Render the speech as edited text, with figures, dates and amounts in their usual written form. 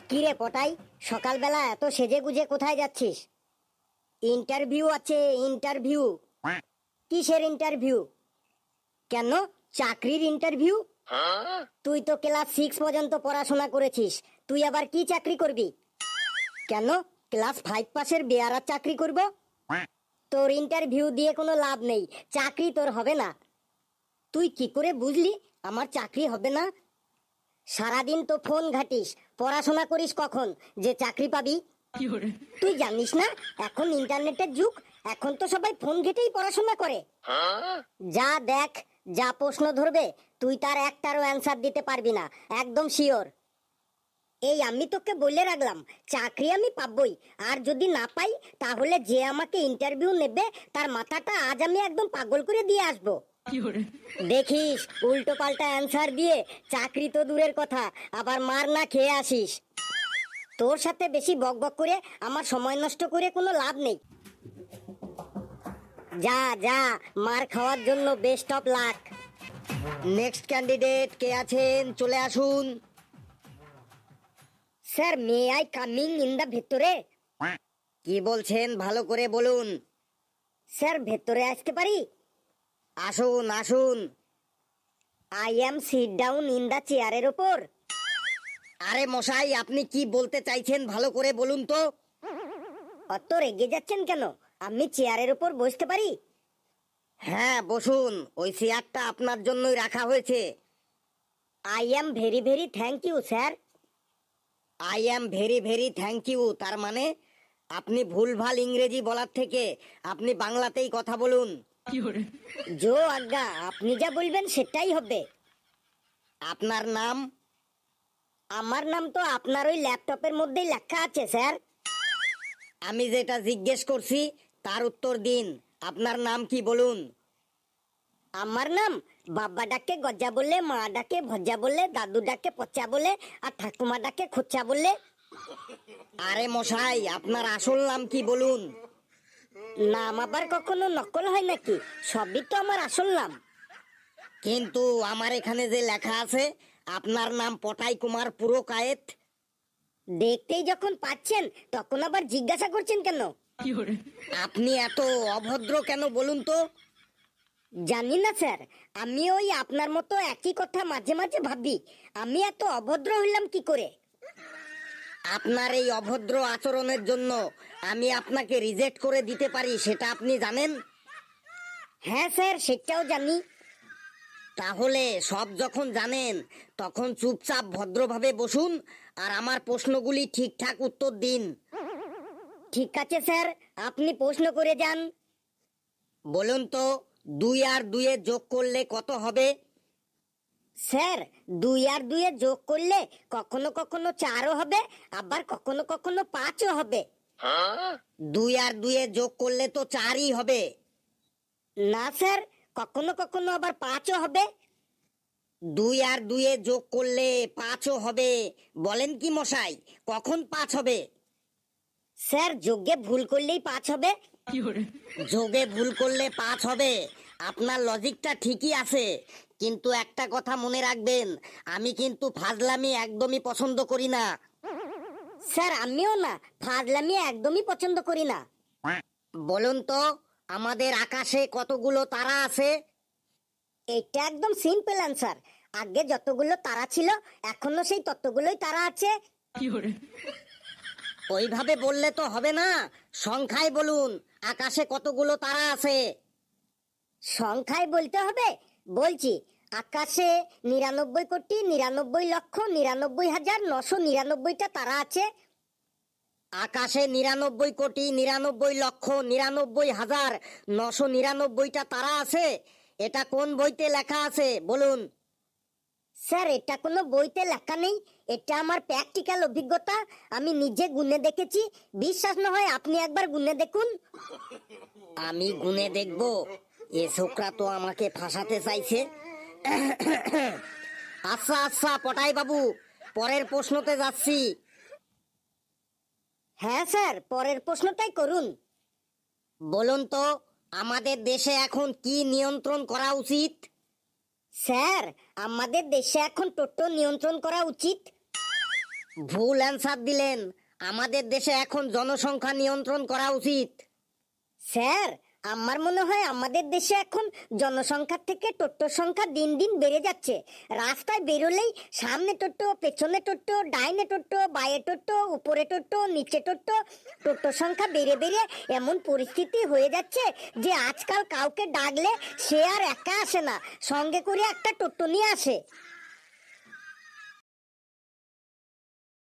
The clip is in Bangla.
কি রে পটাই, সকালবেলা এত সেজে গুজে কোথায় যাচ্ছিস? ইন্টারভিউ আছে, ইন্টারভিউ। কিসের ইন্টারভিউ? কেন, চাকরির ইন্টারভিউ? তুই তো ক্লাস 6 পর্যন্ত পড়াশোনা করেছিস, তুই আবার কি চাকরি করবি? কেন, ক্লাস 5 পাশের বেয়ারার চাকরি করব? তোর ইন্টারভিউ দিয়ে কোনো লাভ নেই, চাকরি তোর হবে না। তুই কি করে বুঝলি আমার চাকরি হবে না? সারাদিন তো ফোন ঘাটিস, পড়াশোনা করিস কখন যে চাকরি পাবি? তুই জানিস না এখন ইন্টারনেটের যুগ, এখন তো সবাই ফোন ঘেটেই পড়াশোনা করে। যা দেখ, যা প্রশ্ন ধরবে তুই তার একটারও অ্যান্সার দিতে পারবি না, একদম শিওর। এই আমি তোকে বলে রাখলাম, চাকরি আমি পাবই, আর যদি না পাই তাহলে যে আমাকে ইন্টারভিউ নেবে তার মাথাটা আজ আমি একদম পাগল করে দিয়ে আসবো। দেখিস উল্টো পাল্টা অ্যান্সার দিয়ে চাকরি তো দূরের কথা, আবার মার না খেয়ে আসিস। তোর সাথে বেশি বকবক করে আমার সময় নষ্ট করে কোনো লাভ নেই। যা যা, মার খাওয়ার জন্য best of luck. Next candidate কে আছেন, চলে আসুন। Sir, may I coming in the ভেতরে? কি বলছেন, ভালো করে বলুন। স্যার, ভেতরে আসতে পারি? আসুন আসুন। I am sit down in the চেয়ারের ওপর। আরে মশাই, আপনি কি বলতে চাইছেন ভালো করে বলুন তো। অত রেগে যাচ্ছেন কেন, আমি চেয়ারের উপর বসতে পারি? হ্যাঁ বসুন, ওই চেয়ারটা আপনার জন্যই রাখা হয়েছে। I am very very thank you sir. I am very very thank you তার মানে আপনি ভুলভাল ইংরেজি বলার থেকে আপনি বাংলাতেই কথা বলুন। জো আজ্ঞা, আপনি যা বলবেন সেটাই হবে। আপনার নাম? আমার নাম তো আপনার ওই ল্যাপটপের মধ্যেই লেখা আছে স্যার। আমি যেটা জিজ্ঞেস করছি তার উত্তর দিন, আপনার নাম কি বলুন। আমার নাম, বাবা ডাকে গজ্জা বললে, মা ডাকে ভজ্জা বললে, দাদু ডাকে পচা বলে, আর ঠাকুমা ডাকে খোঁচা বললে। আরে মশাই, আপনার আসল নাম কি বলুন। নাম আবার কখনো নকল হয় নাকি? সবই তো আমার আসল নাম। কিন্তু আমার এখানে যে লেখা আছে আপনার নাম পটাই কুমার পুরকায়েত। দেখতেই যখন পাচ্ছেন তখন আবার জিজ্ঞাসা করছেন কেন? আপনি এত অভদ্র কেন বলুন তো। জানি না স্যার, আমি ওই আপনার মতো একই কথা মাঝে মাঝে ভাবি, আমি এত অভদ্র হইলাম কি করে। আপনার এই অভদ্র আচরণের জন্য আমি আপনাকে রিজেক্ট করে দিতে পারি, সেটা আপনি জানেন? হ্যাঁ স্যার, সেটাও জানি। তাহলে সব যখন জানেন তখন চুপচাপ ভদ্রভাবে বসুন আর আমার প্রশ্নগুলি ঠিকঠাক উত্তর দিন। ঠিক আছে স্যার, আপনি প্রশ্ন করে যান। বলুন তো, 2 আর 2 যোগ করলে কত হবে? স্যার, 2 আর 2 যোগ করলে কখনো কখনো 4ও হবে, আবার কখনো কখনো 5ও হবে। 2 আর 2 যোগ করলে তো 4ই হবে। না স্যার, কখনো কখনো আবার 5ও হবে। 2 আর 2 যোগ করলে 5ও হবে, বলেন কি মশাই, কখন 5 হবে? স্যার, যোগে ভুল করলেই 5 হবে। যোগে ভুল করলে 5 হবে, আপনার লজিকটা ঠিকই আছে, কিন্তু একটা কথা মনে রাখবেন, আমি কিন্তু ফাজলামি একদমই পছন্দ করি না। স্যার, আমিও না, ফাজলামি একদমই পছন্দ করি না। বলুন তো, আমাদের আকাশে কতগুলো তারা আছে? এটা একদম সিম্পল অ্যান্সার, আগে যতগুলো তারা ছিল এখনো সেই ততগুলোই তারা আছে। ওইভাবে বললে তো হবে না, সংখ্যায় বলুন আকাশে কতগুলো তারা আছে। সংখ্যায় বলতে হবে, বলছি, আকাশে 99,99,99,999টা তারা আছে। আকাশে 99,99,99,999টা তারা আছে, এটা কোন বইতে লেখা আছে বলুন। স্যার, এটা কোনো বইতে লেখা নেই, এটা আমার প্র্যাকটিক্যাল অভিজ্ঞতা, আমি নিজে গুনে দেখেছি। বিশ্বাস না হয় আপনি একবার গুনে দেখুন। আমি গুনে দেখব? এ ছোকরা তো আমাকে ফাঁসাতে চাইছে। আচ্ছা আচ্ছা পটাই বাবু, পরের প্রশ্নতে যাচ্ছি। হ্যাঁ স্যার, পরের প্রশ্নটাই করুন। বলুন তো, আমাদের দেশে এখন কি নিয়ন্ত্রণ করা উচিত? স্যার, আমাদের দেশে এখন টোটো নিয়ন্ত্রণ করা উচিত। ভুল অ্যান্সার দিলেন। আমাদের দেশে এখন জনসংখ্যা নিয়ন্ত্রণ করা উচিত। স্যার, আমার মনে হয় আমাদের দেশে এখন জনসংখ্যার থেকে টোটোর সংখ্যা দিন দিন বেড়ে যাচ্ছে। রাস্তায় বেরোলেই সামনে টোটো, পেছনে টোটো, ডাইনে টোটো, বাঁয়ে টোটো, উপরে টোটো, নিচে টোটো। টোটোর সংখ্যা বেড়ে বেড়ে এমন পরিস্থিতি হয়ে যাচ্ছে যে আজকাল কাউকে ডাকলে সে আর একা আসে না, সঙ্গে করে একটা টোটো নিয়ে আসে।